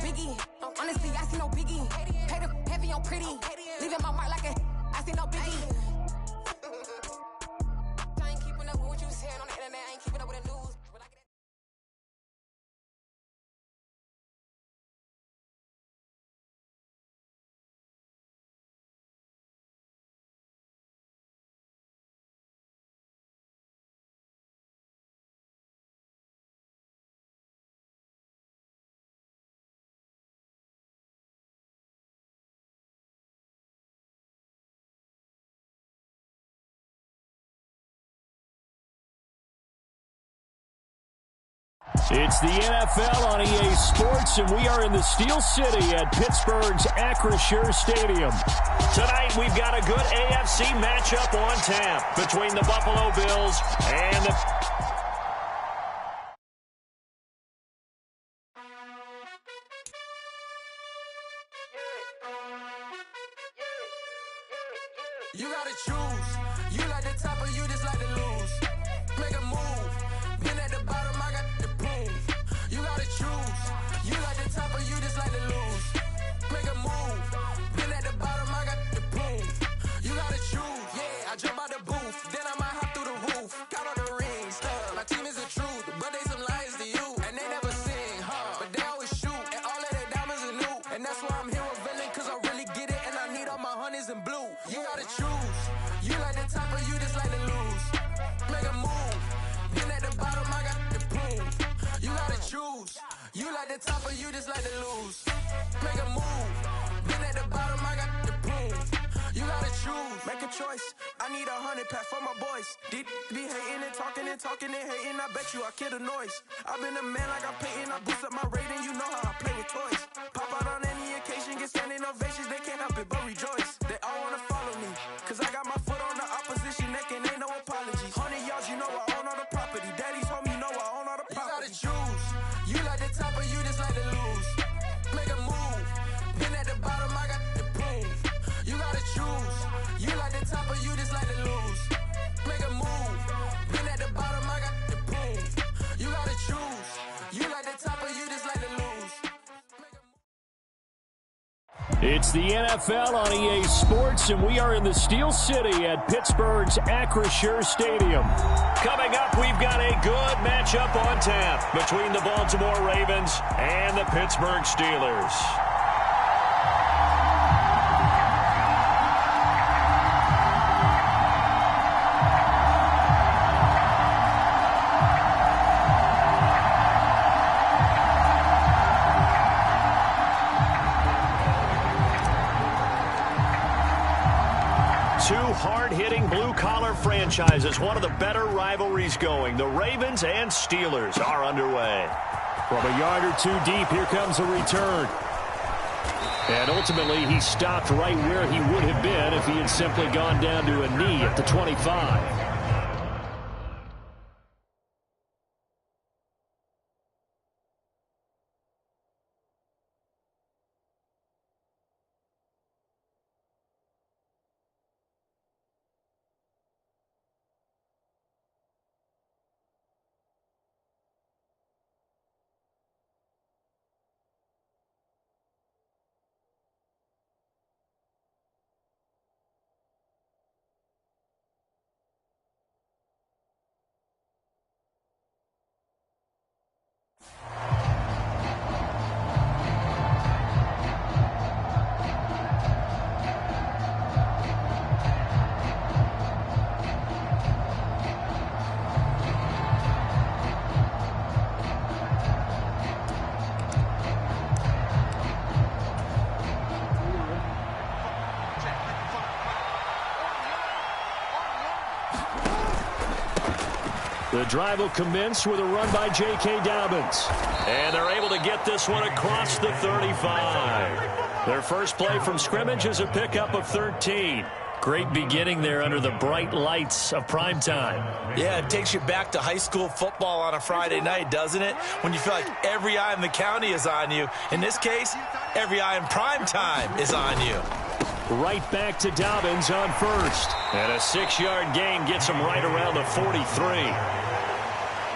biggie. Honestly, I see no biggie. Pay the heavy on pretty. Leaving my mark like a I see no biggie. I ain't keeping up with what you saying on the internet. I ain't keeping up with the news. It's the NFL on EA Sports, and we are in the Steel City at Pittsburgh's Acrisure Stadium. Tonight, we've got a good AFC matchup on tap between the Buffalo Bills and the... You gotta choose. You like the top or you just like to lose. Make a move. Been at the bottom, I got the boom. You gotta choose. You like the top or you just like to lose. Make a move. Been at the bottom, I got the boom. You gotta choose. Yeah, I jump out the booth. Then I might hop through the roof. Count on the rings. My team is the truth, but they some liars to you. And they never sing, but they always shoot. And all of their diamonds are new. And that's why I'm here with villain, cause I really get it. And I need all my honeys in blue. You gotta choose. You like the top or you just like to lose. Make a move. Been at the bottom, I got the boom. You gotta choose. You like the top or you just like to lose. Make a move. Been at the bottom, I got the boom. You gotta choose. Make a choice. I need 100 pack for my boys. Deep be hating and talking and hating. I bet you I kill the noise. I've been a man like I'm Peyton. I boost up my rating. You know how I play with toys. Pop out on any occasion, get standing ovations. They can't help it but rejoice. They all wanna follow me, cause I got my foot on the opposition neck and ain't no apologies. 100 yards, you know I own all the property. Daddy's home, you know I own all the property. You gotta choose. You like the top or you just like to lose. Make a move. Been at the bottom, I got the boom. You gotta choose. You like the top or you just like to lose. Make a move. Been at the bottom, I got the boom. You gotta choose. You like the top or you just like to lose. It's the NFL on EA Sports, and we are in the Steel City at Pittsburgh's Acrisure Stadium. Coming up, we've got a good matchup on tap between the Baltimore Ravens and the Pittsburgh Steelers. Two hard-hitting blue-collar franchises, one of the better rivalries going. The Ravens and Steelers are underway. From a yard or two deep, here comes a return. And ultimately, he stopped right where he would have been if he had simply gone down to a knee at the 25. The drive will commence with a run by J.K. Dobbins. And they're able to get this one across the 35. Their first play from scrimmage is a pickup of 13. Great beginning there under the bright lights of primetime. Yeah, it takes you back to high school football on a Friday night, doesn't it? When you feel like every eye in the county is on you. In this case, every eye in primetime is on you. Right back to Dobbins on first. And a 6-yard gain gets him right around the 43.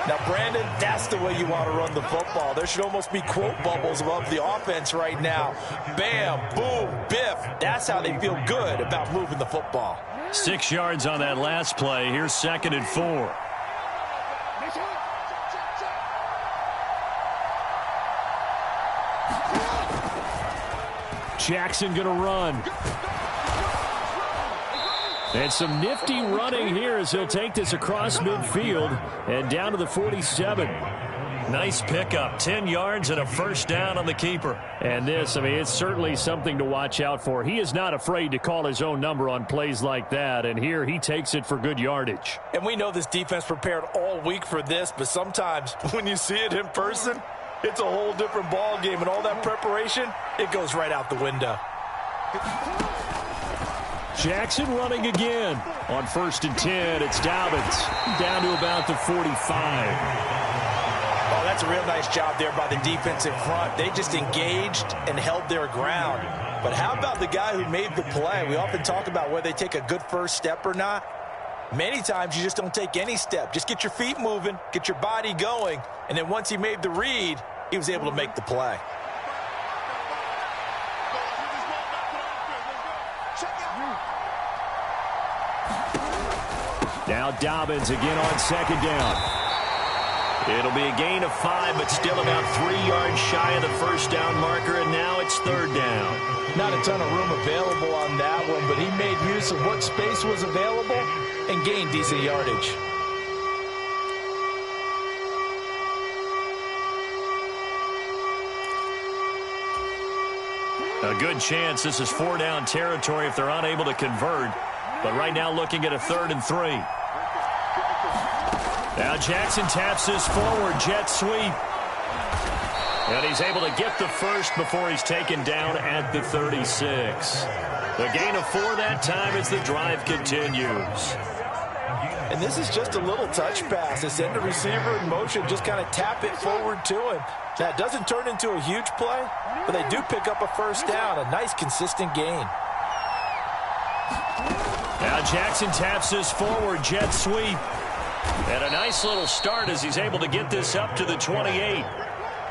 Now, Brandon, that's the way you want to run the football. There should almost be quote bubbles above the offense right now. Bam, boom, biff. That's how they feel good about moving the football. 6 yards on that last play. Here's 2nd and 4. Jackson going to run. And some nifty running here as he'll take this across midfield and down to the 47. Nice pickup. 10 yards and a first down on the keeper. And this, I mean, it's certainly something to watch out for. He is not afraid to call his own number on plays like that. And here he takes it for good yardage. And we know this defense prepared all week for this, but sometimes when you see it in person, it's a whole different ball game. And all that preparation, it goes right out the window. Jackson running again. On 1st and 10, it's Dobbins down to about the 45. Oh, that's a real nice job there by the defense in front. They just engaged and held their ground. But how about the guy who made the play? We often talk about whether they take a good first step or not. Many times you just don't take any step. Just get your feet moving, get your body going, and then once he made the read, he was able to make the play. Now Dobbins again on 2nd down. It'll be a gain of 5, but still about 3 yards shy of the first down marker, and now it's 3rd down. Not a ton of room available on that one, but he made use of what space was available and gained decent yardage. A good chance this is 4-down territory if they're unable to convert. But right now looking at a 3rd and 3. Now Jackson taps this forward jet sweep. And he's able to get the first before he's taken down at the 36. The gain of 4 that time as the drive continues. And this is just a little touch pass. They send the receiver in motion, just kind of tap it forward to him. That doesn't turn into a huge play, but they do pick up a first down, a nice consistent gain. Now Jackson taps this forward jet sweep. And a nice little start as he's able to get this up to the 28.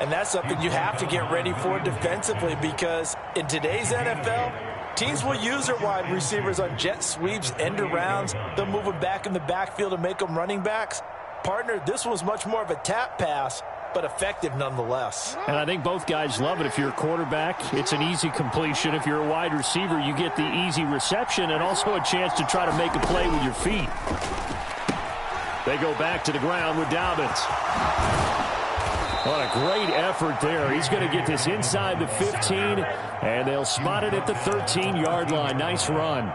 And that's something you have to get ready for defensively, because in today's NFL, teams will use their wide receivers on jet sweeps, end arounds. They'll move them back in the backfield and make them running backs. Partner, this was much more of a tap pass, but effective nonetheless. And I think both guys love it. If you're a quarterback, it's an easy completion. If you're a wide receiver, you get the easy reception and also a chance to try to make a play with your feet. They go back to the ground with Dobbins. What a great effort there. He's going to get this inside the 15, and they'll spot it at the 13-yard line. Nice run.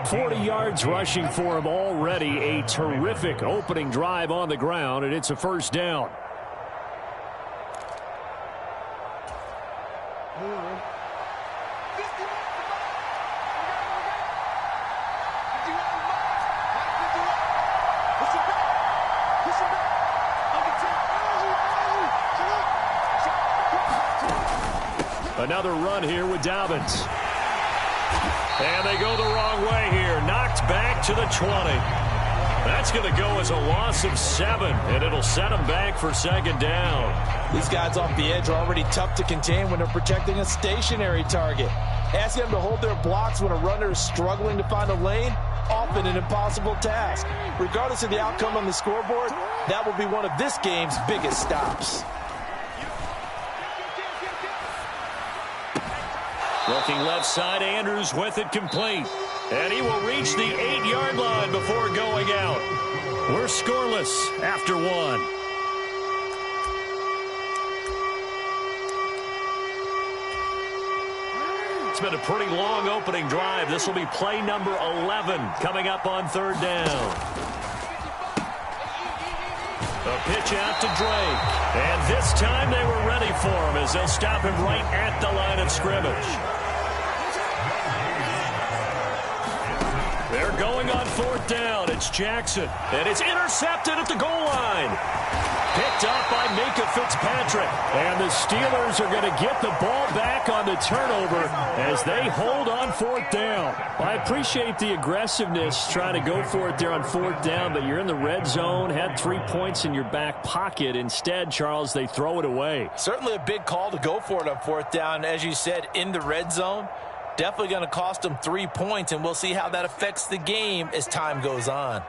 40 yards rushing for him already. A terrific opening drive on the ground, and it's a first down. Another run here with Dobbins. And they go the wrong way here. Knocked back to the 20. That's going to go as a loss of 7, and it'll set them back for 2nd down. These guys off the edge are already tough to contain when they're protecting a stationary target. Asking them to hold their blocks when a runner is struggling to find a lane, often an impossible task. Regardless of the outcome on the scoreboard, that will be one of this game's biggest stops. Looking left side, Andrews with it complete. And he will reach the 8-yard line before going out. We're scoreless after 1. It's been a pretty long opening drive. This will be play number 11 coming up on 3rd down. A pitch out to Drake. And this time they were ready for him as they'll stop him right at the line of scrimmage. They're going on 4th down. It's Jackson. And it's intercepted at the goal line. Picked up by Minka Fitzpatrick. And the Steelers are going to get the ball back on the turnover as they hold on fourth down. I appreciate the aggressiveness trying to go for it there on fourth down, but you're in the red zone, had 3 points in your back pocket. Instead, Charles, they throw it away. Certainly a big call to go for it on fourth down. As you said, in the red zone, definitely going to cost them 3 points, and we'll see how that affects the game as time goes on.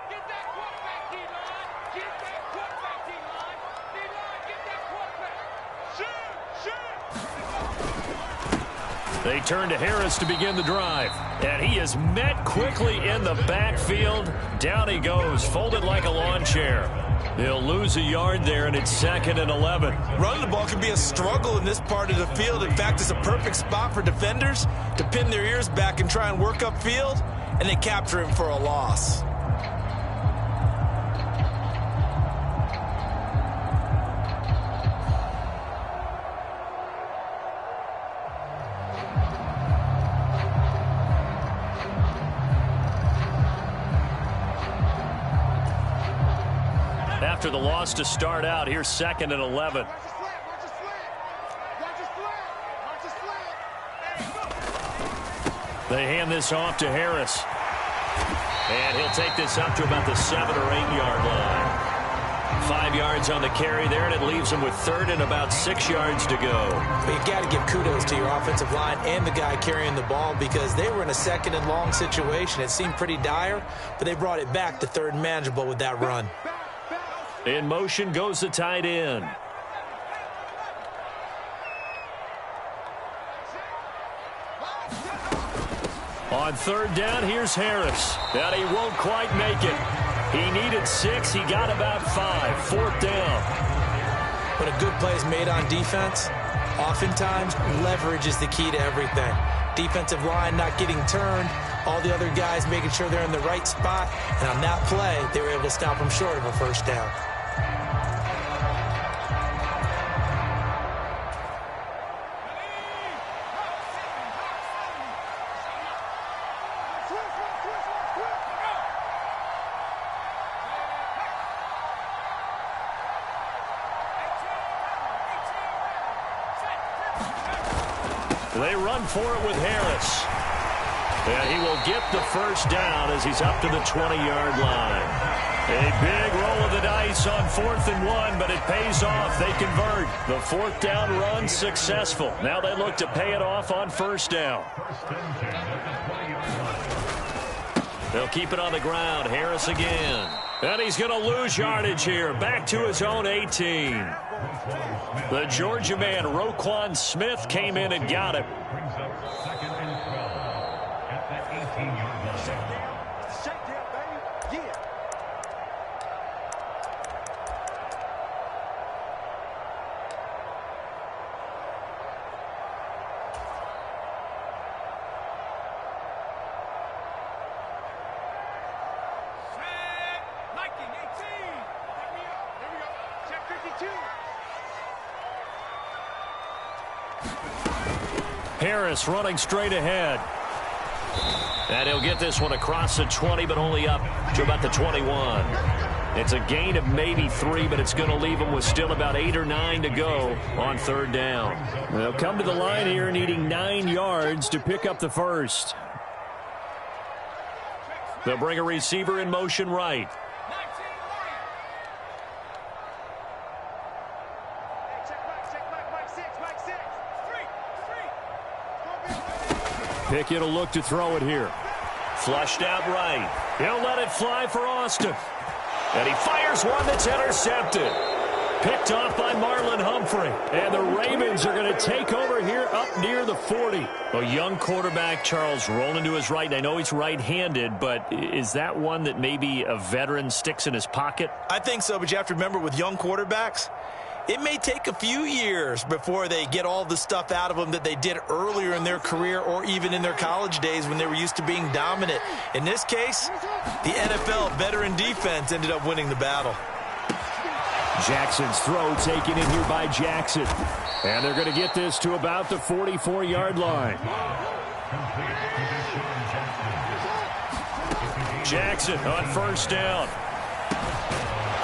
They turn to Harris to begin the drive. And he is met quickly in the backfield. Down he goes, folded like a lawn chair. They'll lose a yard there, and it's 2nd and 11. Running the ball can be a struggle in this part of the field. In fact, it's a perfect spot for defenders to pin their ears back and try and work upfield, and they capture him for a loss. After the loss to start out, here's 2nd and 11. They hand this off to Harris. And he'll take this up to about the 7 or 8 yard line. 5 yards on the carry there, and it leaves him with 3rd and about 6 yards to go. You've got to give kudos to your offensive line and the guy carrying the ball, because they were in a 2nd and long situation. It seemed pretty dire, but they brought it back to 3rd and manageable with that run. In motion goes the tight end. On 3rd down, here's Harris. And he won't quite make it. He needed 6. He got about 5. 4th down. When a good play is made on defense, oftentimes leverage is the key to everything. Defensive line not getting turned, all the other guys making sure they're in the right spot, and on that play, they were able to stop them short of a 1st down. They run for it with Harris. And he will get the 1st down as he's up to the 20-yard line. A big roll of the dice on 4th and 1, but it pays off. They convert. The 4th down run successful. Now they look to pay it off on 1st down. They'll keep it on the ground. Harris again. And he's going to lose yardage here. Back to his own 18. The Georgia man, Roquan Smith, came in and got him. Harris running straight ahead. And he'll get this one across the 20, but only up to about the 21. It's a gain of maybe 3, but it's going to leave him with still about 8 or 9 to go on 3rd down. They'll come to the line here needing 9 yards to pick up the 1st. They'll bring a receiver in motion right. Pickett will look to throw it here. Flushed out right. He'll let it fly for Austin. And he fires one that's intercepted. Picked off by Marlon Humphrey. And the Ravens are going to take over here up near the 40. A young quarterback, Charles, rolling to his right. I know he's right-handed, but is that one that maybe a veteran sticks in his pocket? I think so, but you have to remember with young quarterbacks, it may take a few years before they get all the stuff out of them that they did earlier in their career or even in their college days when they were used to being dominant. In this case, the NFL veteran defense ended up winning the battle. Jackson's throw taken in here by Jackson. And they're going to get this to about the 44-yard line. Jackson on 1st down.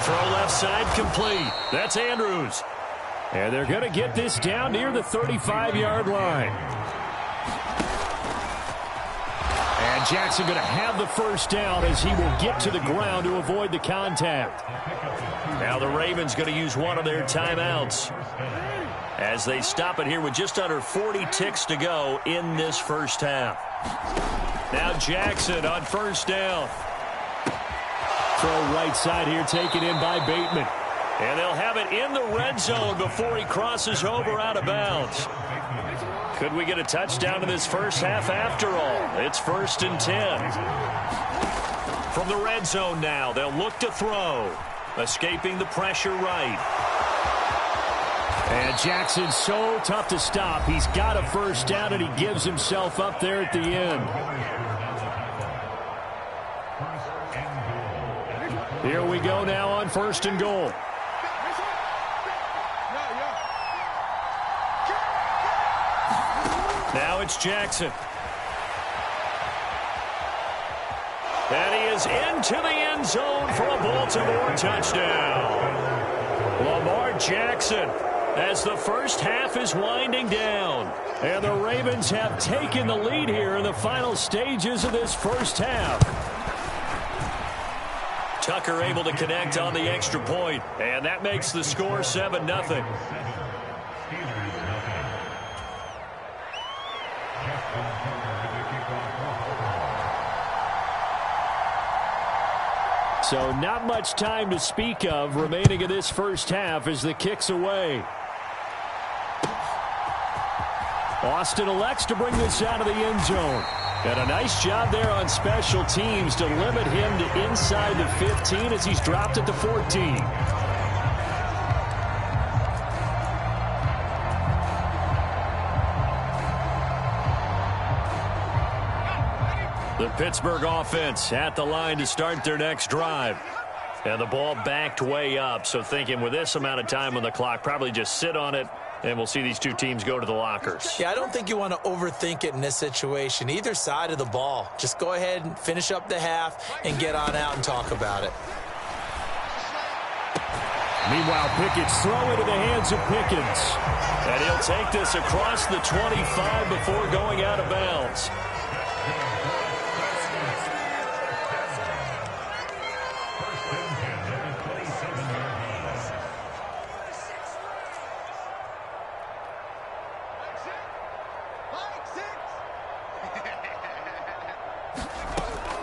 Throw left side complete. That's Andrews. And they're going to get this down near the 35-yard line. And Jackson going to have the first down as he will get to the ground to avoid the contact. Now the Ravens going to use one of their timeouts as they stop it here with just under 40 ticks to go in this first half. Now Jackson on first down. Throw right side here taken in by Bateman. And they'll have it in the red zone before he crosses over out of bounds. Could we get a touchdown in this first half after all? It's 1st and 10. From the red zone now, they'll look to throw. Escaping the pressure right. And Jackson's so tough to stop. He's got a first down, and he gives himself up there at the end. Here we go now on 1st and goal. Now it's Jackson. And he is into the end zone for a Baltimore touchdown. Lamar Jackson as the first half is winding down. And the Ravens have taken the lead here in the final stages of this first half. Tucker able to connect on the extra point, and that makes the score 7-0. So not much time to speak of remaining in this first half as the kick's away. Austin elects to bring this out of the end zone. And a nice job there on special teams to limit him to inside the 15 as he's dropped at the 14. The Pittsburgh offense at the line to start their next drive. And the ball backed way up, so thinking with this amount of time on the clock, probably just sit on it, and we'll see these two teams go to the lockers. Yeah, I don't think you want to overthink it in this situation. Either side of the ball. Just go ahead and finish up the half and get on out and talk about it. Meanwhile, Pickett's throw into the hands of Pickens. And he'll take this across the 25 before going out of bounds.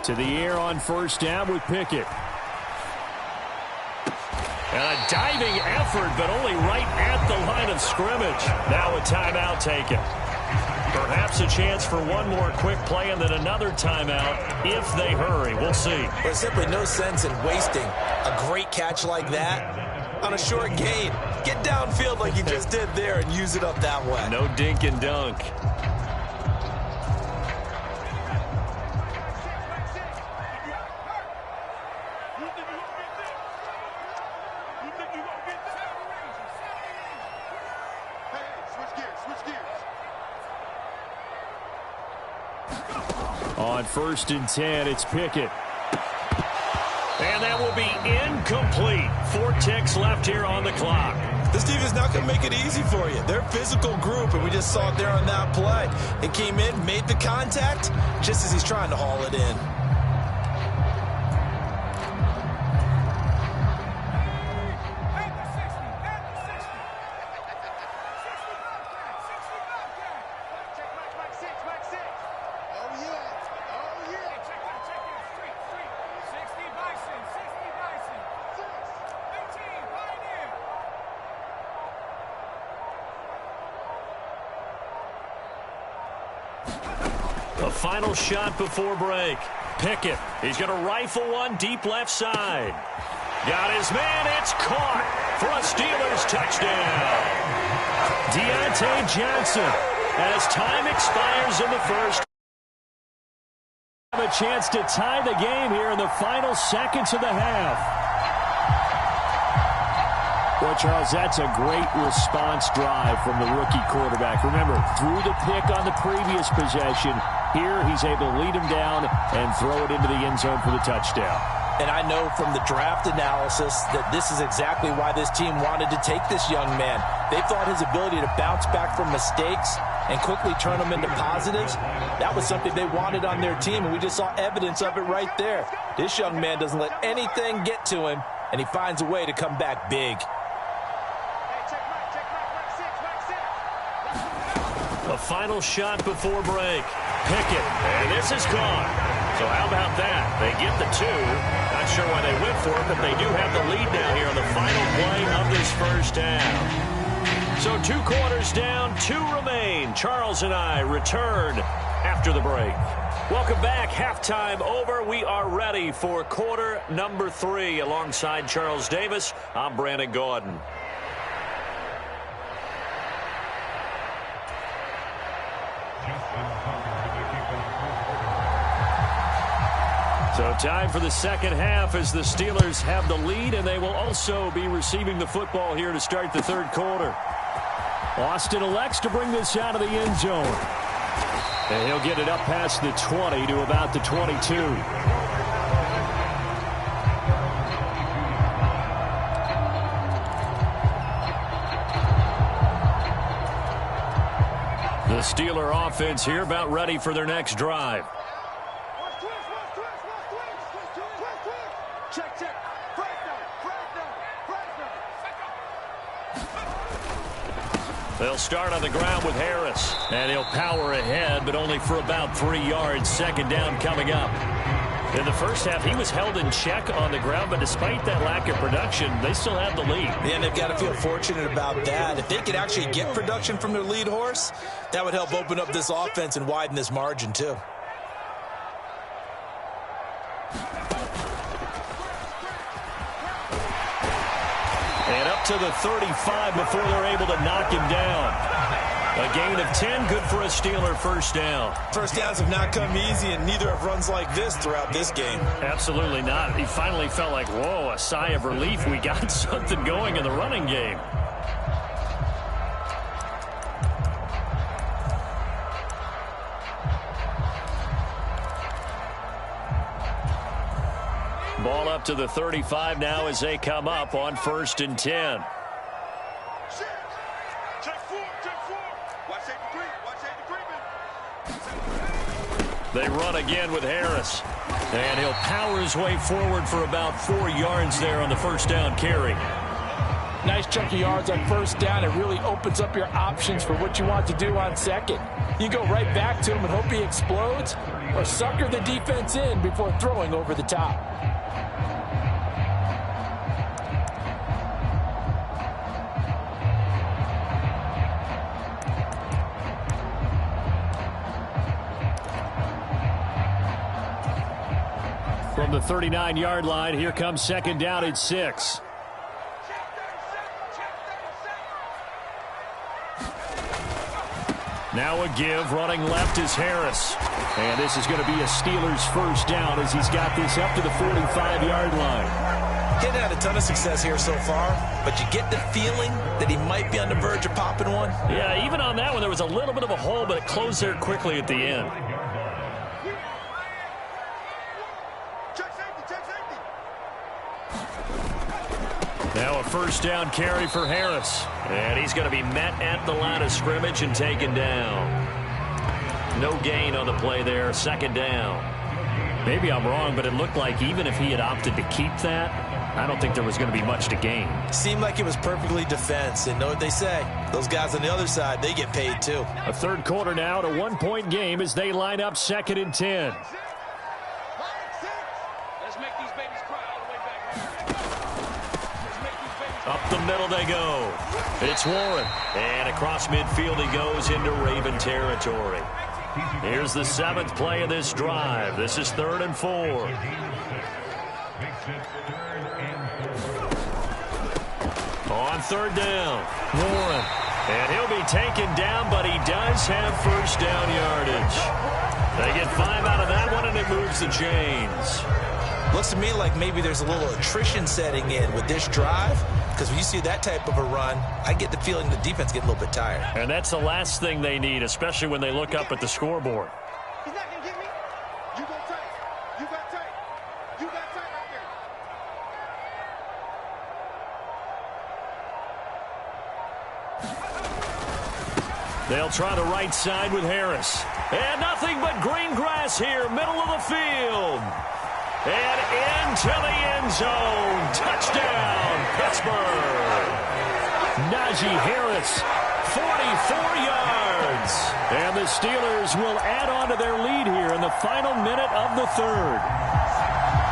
To the air on first down with Pickett. And a diving effort, but only right at the line of scrimmage. Now a timeout taken. Perhaps a chance for one more quick play and then another timeout if they hurry. We'll see. There's simply no sense in wasting a great catch like that on a short gain. Get downfield like you just did there and use it up that way. No dink and dunk. On 1st and 10, it's Pickett. And that will be incomplete. 4 ticks left here on the clock. This team is not going to make it easy for you. They're a physical group, and we just saw it there on that play. It came in, made the contact, just as he's trying to haul it in. The final shot before break. Pickett, he's going to rifle one deep left side. Got his man, it's caught for a Steelers touchdown. Deontay Johnson, as time expires in the first. Have a chance to tie the game here in the final seconds of the half. Well, Charles, that's a great response drive from the rookie quarterback. Remember, threw the pick on the previous possession. Here, he's able to lead him down and throw it into the end zone for the touchdown. And I know from the draft analysis that this is exactly why this team wanted to take this young man. They thought his ability to bounce back from mistakes and quickly turn them into positives, that was something they wanted on their team, and we just saw evidence of it right there. This young man doesn't let anything get to him, and he finds a way to come back big. A final shot before break. Pickett, and this is gone. So how about that? They get the 2. Not sure why they went for it, but they do have the lead now here on the final play of this first half. So 2 quarters down, 2 remain. Charles and I return after the break. Welcome back. Halftime over. We are ready for quarter number 3. Alongside Charles Davis, I'm Brandon Gaudin. So time for the second half as the Steelers have the lead, and they will also be receiving the football here to start the third quarter. Austin elects to bring this out of the end zone. And he'll get it up past the 20 to about the 22. The Steeler offense here about ready for their next drive. They'll start on the ground with Harris. And he'll power ahead, but only for about 3 yards. Second down coming up. In the first half, he was held in check on the ground, but despite that lack of production, they still have the lead. Yeah, and they've got to feel fortunate about that. If they could actually get production from their lead horse, that would help open up this offense and widen this margin, too. And up to the 35 before they're able to knock him down. A gain of 10, good for a Steeler first down. First downs have not come easy, and neither have runs like this throughout this game. Absolutely not. He finally felt like, whoa, a sigh of relief. We got something going in the running game. Ball up to the 35 now as they come up on 1st and 10. They run again with Harris. And he'll power his way forward for about 4 yards there on the first down carry. Nice chunk of yards on first down. It really opens up your options for what you want to do on second. You go right back to him and hope he explodes, or sucker the defense in before throwing over the top. From the 39-yard line, here comes second down at 6. Now a give, running left is Harris. And this is going to be a Steelers first down as he's got this up to the 45-yard line. Getting had a ton of success here so far, but you get the feeling that he might be on the verge of popping one. Yeah, even on that one, there was a little bit of a hole, but it closed there quickly at the end. Now a first down carry for Harris. And he's going to be met at the line of scrimmage and taken down. No gain on the play there. Second down. Maybe I'm wrong, but it looked like even if he had opted to keep that, I don't think there was going to be much to gain. Seemed like it was perfectly defense. And know what they say? Those guys on the other side, they get paid too. A third quarter now, a one-point game as they line up 2nd and 10. Up the middle they go. It's Warren. And across midfield he goes into Raven territory. Here's the 7th play of this drive. This is 3rd and 4. On 3rd down, Warren. And he'll be taken down, but he does have first down yardage. They get 5 out of that one, and it moves the chains. Looks to me like maybe there's a little attrition setting in with this drive, because when you see that type of a run, I get the feeling the defense gets a little bit tired. And that's the last thing they need, especially when they look up at the scoreboard. He's not going to get me. You go tight. You got tight. You got tight right there. They'll try the right side with Harris. And nothing but green grass here, middle of the field. And into the end zone. Touchdown, Pittsburgh. Najee Harris, 44 yards. And the Steelers will add on to their lead here in the final minute of the third.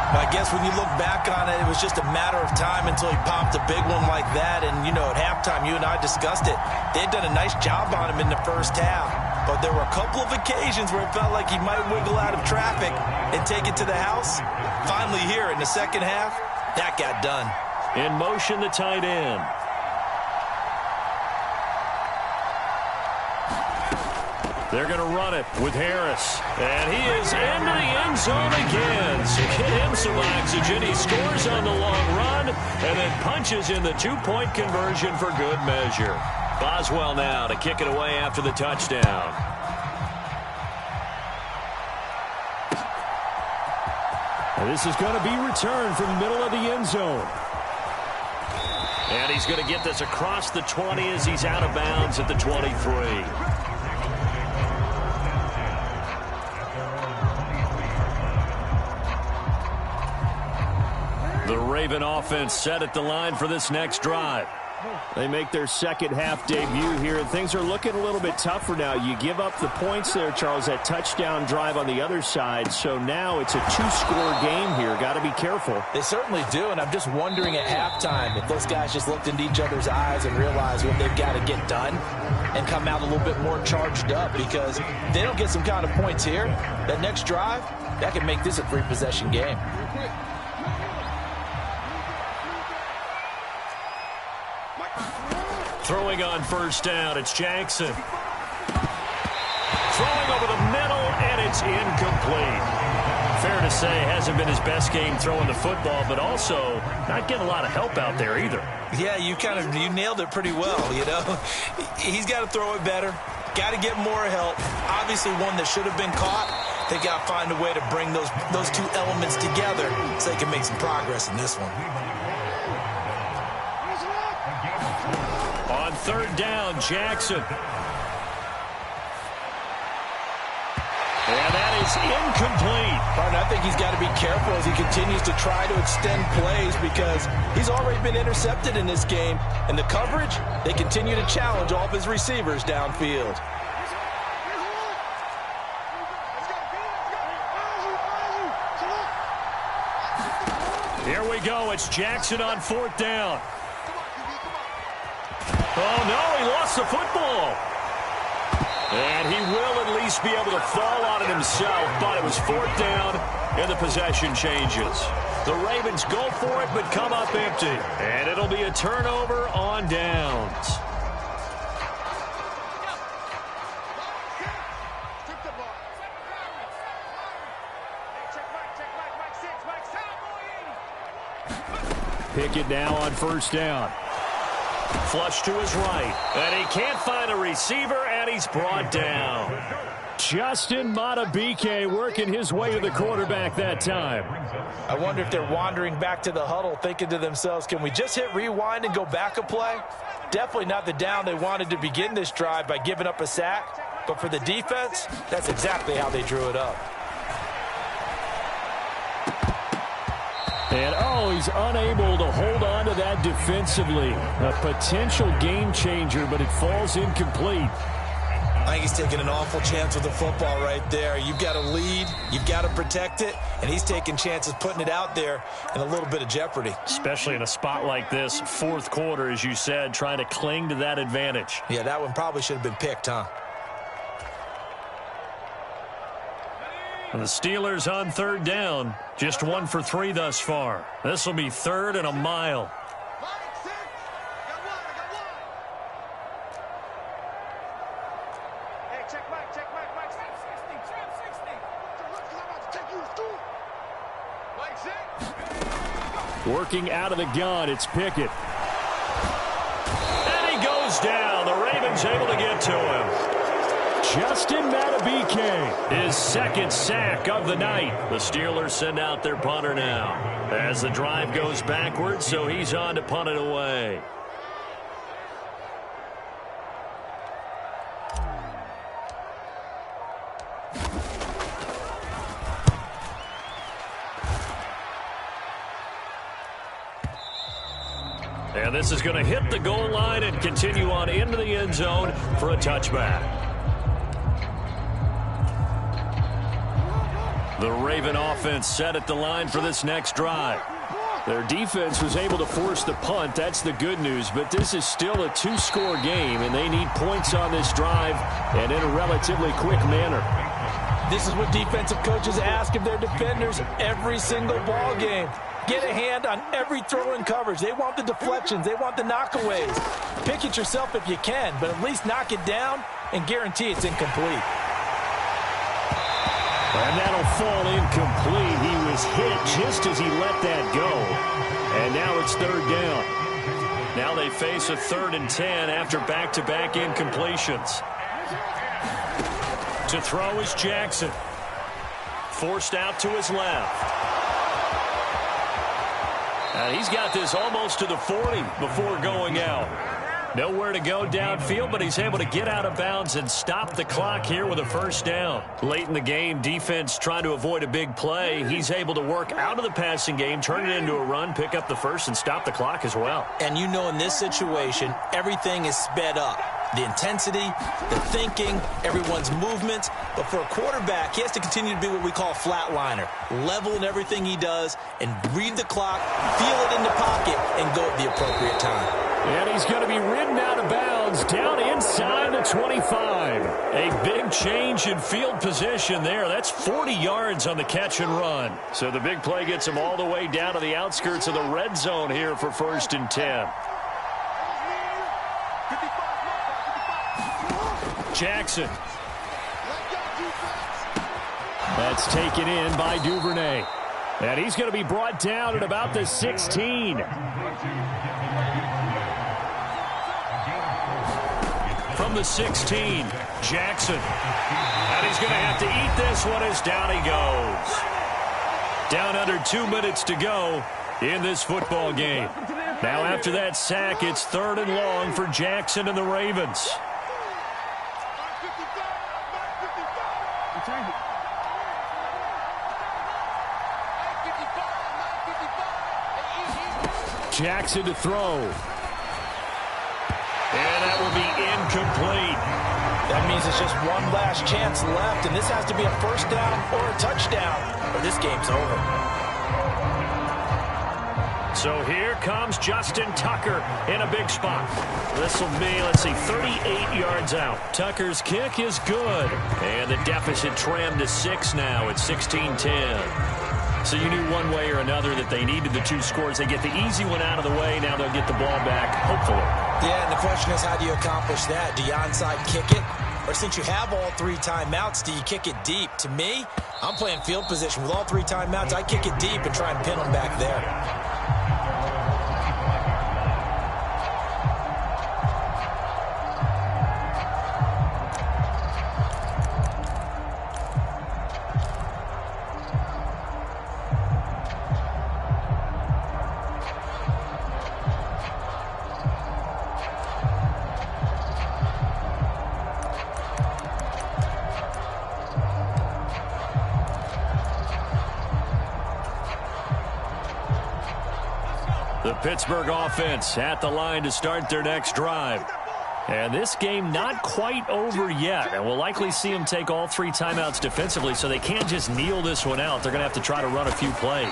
I guess when you look back on it, it was just a matter of time until he popped a big one like that. And, you know, at halftime, you and I discussed it. They had done a nice job on him in the first half. But there were a couple of occasions where it felt like he might wiggle out of traffic and take it to the house. Finally here in the second half, that got done. In motion, the tight end. They're going to run it with Harris. And he is into the end zone again. So get him some oxygen. He scores on the long run and then punches in the two-point conversion for good measure. Boswell now to kick it away after the touchdown. And this is going to be returned from the middle of the end zone. And he's going to get this across the 20 as he's out of bounds at the 23. The Raven offense set at the line for this next drive. They make their second half debut here, and things are looking a little bit tougher now. You give up the points there, Charles, that touchdown drive on the other side. So now it's a two-score game here. Got to be careful. They certainly do, and I'm just wondering at halftime if those guys just looked into each other's eyes and realized what they've got to get done and come out a little bit more charged up, because if they don't get some kind of points here, that next drive, that can make this a three-possession game. Throwing on first down, it's Jackson. Throwing over the middle, and it's incomplete. Fair to say, hasn't been his best game throwing the football, but also not getting a lot of help out there either. Yeah, you nailed it pretty well, you know. He's got to throw it better, got to get more help. Obviously one that should have been caught. They got to find a way to bring those two elements together so they can make some progress in this one. On third down, Jackson. And that is incomplete. I think he's got to be careful as he continues to try to extend plays, because he's already been intercepted in this game. And the coverage, they continue to challenge all of his receivers downfield. Here we go. It's Jackson on fourth down. Oh, no, he lost the football. And he will at least be able to fall on it himself, but it was fourth down, and the possession changes. The Ravens go for it, but come up empty. And it'll be a turnover on downs. Pickett now on first down. Flush to his right. And he can't find a receiver, and he's brought down. Justin Madubuike working his way to the quarterback that time. I wonder if they're wandering back to the huddle thinking to themselves, can we just hit rewind and go back a play? Definitely not the down they wanted to begin this drive by giving up a sack. But for the defense, that's exactly how they drew it up. And, oh, he's unable to hold on to that defensively. A potential game changer, but it falls incomplete. I think he's taking an awful chance with the football right there. You've got to lead, you've got to protect it, and he's taking chances putting it out there in a little bit of jeopardy. Especially in a spot like this, fourth quarter, as you said, trying to cling to that advantage. Yeah, that one probably should have been picked, huh? And the Steelers on third down, just 1 for 3 thus far. This will be third and a mile. Working out of the gun, it's Pickett. And he goes down. The Ravens able to get to him. Justin Madubuike. His second sack of the night. The Steelers send out their punter now as the drive goes backwards, so he's on to punt it away. And this is going to hit the goal line and continue on into the end zone for a touchback. The Raven offense set at the line for this next drive. Their defense was able to force the punt. That's the good news. But this is still a two-score game, and they need points on this drive and in a relatively quick manner. This is what defensive coaches ask of their defenders every single ball game. Get a hand on every throw in coverage. They want the deflections. They want the knockaways. Pick it yourself if you can, but at least knock it down and guarantee it's incomplete. And that'll fall incomplete. He was hit just as he let that go. And now it's third down. Now they face a 3rd and 10 after back-to-back incompletions. To throw is Jackson. Forced out to his left. And he's got this almost to the 40 before going out. Nowhere to go downfield, but he's able to get out of bounds and stop the clock here with a first down. Late in the game, defense trying to avoid a big play. He's able to work out of the passing game, turn it into a run, pick up the first, and stop the clock as well. And you know in this situation, everything is sped up. The intensity, the thinking, everyone's movements. But for a quarterback, he has to continue to be what we call a flatliner. Level in everything he does and read the clock, feel it in the pocket, and go at the appropriate time. And he's going to be ridden out of bounds down inside the 25. A big change in field position there. That's 40 yards on the catch and run. So the big play gets him all the way down to the outskirts of the red zone here for 1st and 10. Jackson. That's taken in by Duvernay. And he's going to be brought down at about the 16. From the 16, Jackson. And he's going to have to eat this one as down he goes. Down under 2 minutes to go in this football game. Now after that sack, it's 3rd and long for Jackson and the Ravens. Jackson to throw. And that will be incomplete. That means it's just one last chance left, and this has to be a first down or a touchdown, or this game's over. So here comes Justin Tucker in a big spot. This will be, let's see, 38 yards out. Tucker's kick is good. And the deficit trimmed to 6 now at 16-10. So you knew one way or another that they needed the 2 scores. They get the easy one out of the way. Now they'll get the ball back, hopefully. Yeah, and the question is, how do you accomplish that? Do you onside kick it? Or since you have all 3 timeouts, do you kick it deep? To me, I'm playing field position. With all 3 timeouts, I kick it deep and try and pin them back there. The Pittsburgh offense at the line to start their next drive. And this game not quite over yet. And we'll likely see them take all 3 timeouts defensively, so they can't just kneel this one out. They're going to have to try to run a few plays.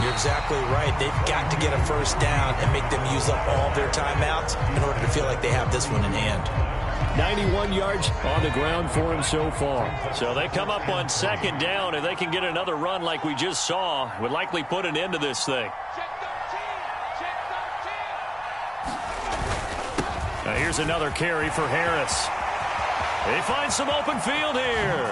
You're exactly right. They've got to get a first down and make them use up all their timeouts in order to feel like they have this one in hand. 91 yards on the ground for him so far. So they come up on 2nd down, and they can get another run like we just saw. Would likely put an end to this thing. Now here's another carry for Harris. They find some open field here.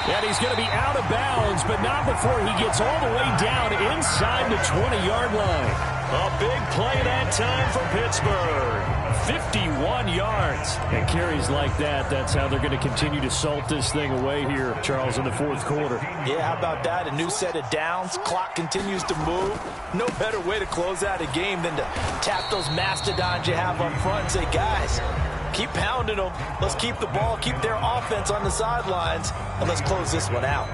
And he's going to be out of bounds, but not before he gets all the way down inside the 20-yard line. A big play that time for Pittsburgh. 51 yards. And carries like that, that's how they're going to continue to salt this thing away here, Charles, in the 4th quarter. Yeah, how about that? A new set of downs. Clock continues to move. No better way to close out a game than to tap those mastodons you have up front and say, guys, keep pounding them. Let's keep the ball, keep their offense on the sidelines, and let's close this one out.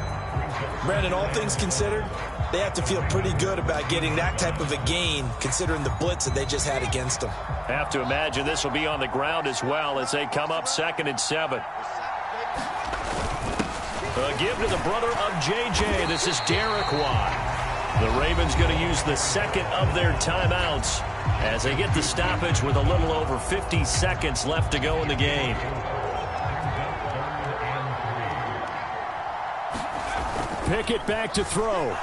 Brandon, all things considered, They have to feel pretty good about getting that type of a gain, considering the blitz that they just had against them. Have to imagine this will be on the ground as well as they come up 2nd and 7. A give to the brother of J.J. This is Derek Watt. The Ravens going to use the second of their timeouts as they get the stoppage with a little over 50 seconds left to go in the game. Pickett back to throw.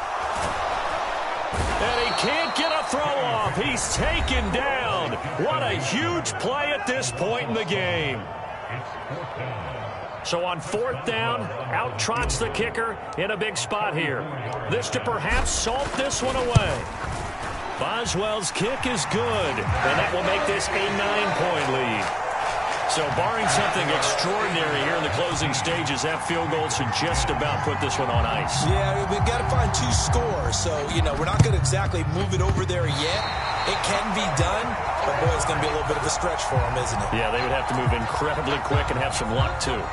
And he can't get a throw off. He's taken down. What a huge play at this point in the game. So on 4th down, out trots the kicker in a big spot here. This to perhaps salt this one away. Boswell's kick is good, and that will make this a 9-point lead. So barring something extraordinary here in the closing stages, that field goal should just about put this one on ice. Yeah, we've got to find 2 scores. So, we're not going to exactly move it over there yet. It can be done, but boy, it's going to be a little bit of a stretch for them, isn't it? Yeah, they would have to move incredibly quick and have some luck, too.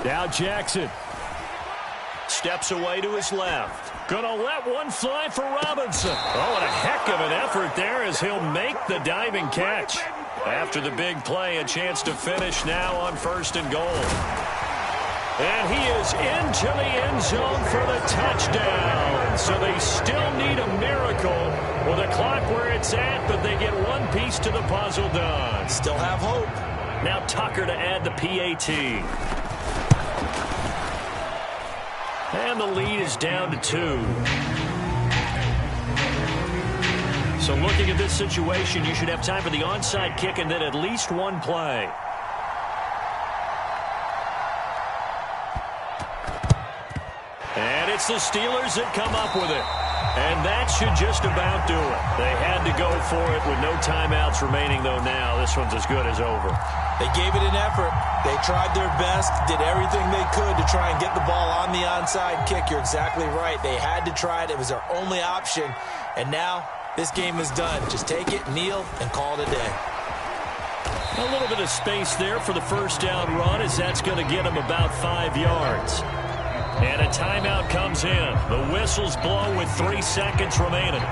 Now Jackson. Steps away to his left. Gonna let one fly for Robinson. Oh, and a heck of an effort there as he'll make the diving catch. After the big play, a chance to finish now on 1st and goal. And he is into the end zone for the touchdown. So they still need a miracle with the clock where it's at, but they get one piece to the puzzle done. Still have hope. Now Tucker to add the PAT. And the lead is down to 2. So looking at this situation, you should have time for the onside kick and then at least one play. And it's the Steelers that come up with it. And that should just about do it. They had to go for it with no timeouts remaining, though now this one's as good as over. They gave it an effort. They tried their best, did everything they could to try and get the ball on the onside kick. You're exactly right. They had to try it. It was their only option. And now this game is done. Just take it, kneel, and call it a day. A little bit of space there for the 1st down run as that's going to get them about 5 yards. And a timeout comes in. The whistle's blown with 3 seconds remaining.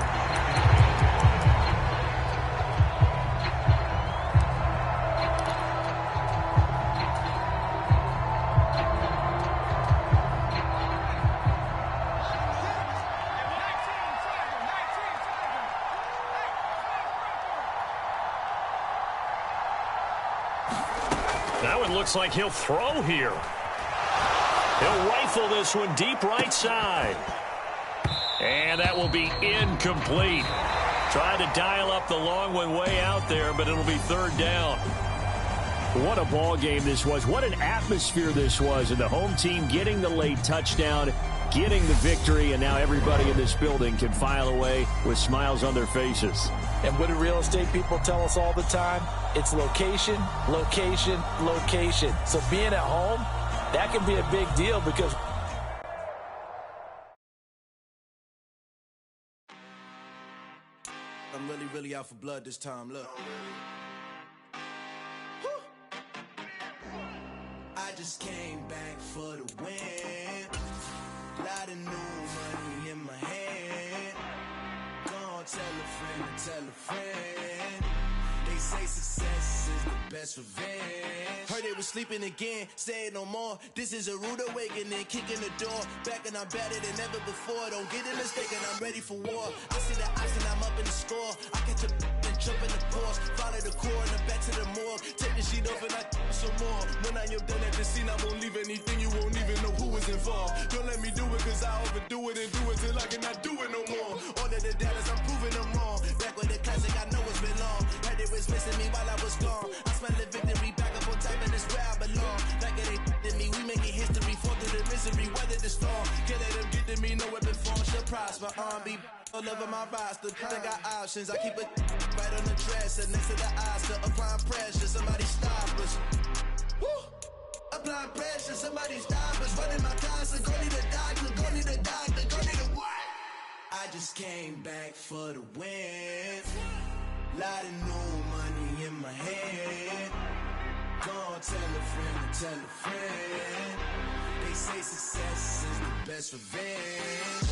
Now it looks like he'll throw here. He'll rifle this one deep right side. And that will be incomplete. Tried to dial up the long one way out there, but it'll be 3rd down. What a ball game this was. What an atmosphere this was. And the home team getting the late touchdown, getting the victory, and now everybody in this building can file away with smiles on their faces. And what do real estate people tell us all the time? It's location, location, location. So being at home, that can be a big deal because I'm really out for blood this time. Look. I just came back for the win. Lot of new money in my hand. Gonna tell a friend to tell a friend. They say success is the best revenge. Heard they was sleeping again, say it no more. This is a rude awakening, kicking the door. Back and I'm better than ever before. Don't get it mistaken, I'm ready for war. I see the option, I'm up in the score. I catch a and jump in the course. Follow the core and the back to the morgue. Take the sheet off and I some more. When I am done at the scene, I won't leave anything. You won't even know who was involved. Don't let me do it, cause I overdo it and do it till I cannot do it no more. All of the doubters, I'm proving them wrong. Back with the classic, I know it's been long. Heard they was missing me while I was gone. I smell the victory back up on top, and it's where I belong. Like it ain't to me, we making history. Fall through the misery, weather the storm. Can't let them get to me, no weapon form should prosper. Be all over my roster. I got options, I keep it right on the dresser, next to the Oscar. Applying pressure, somebody stop us. Woo! Applying pressure, somebody stop us. Running my concert, go need a doctor, go need a doctor, go need a what? I just came back for the win. Lot of new money in my hand. Gonna tell a friend to tell a friend. They say success is the best revenge.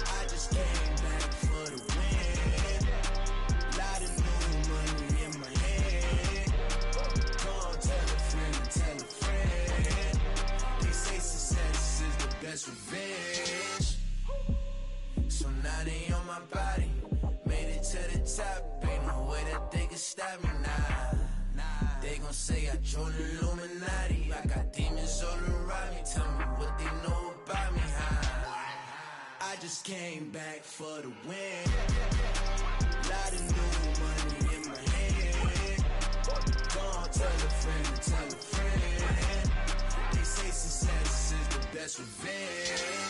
I just came back for the win. Lot of new money in my hand. Gonna tell a friend to tell a friend. They say success is the best revenge. So now they on my body. Made it to the top. Ain't no way that they can stop me now. They gon' say I joined the Illuminati. I got demons all around me. Tell me what they know about me, huh? I just came back for the win. Lot of new money in my hand. Gonna tell a friend to tell a friend. They say success is the best revenge.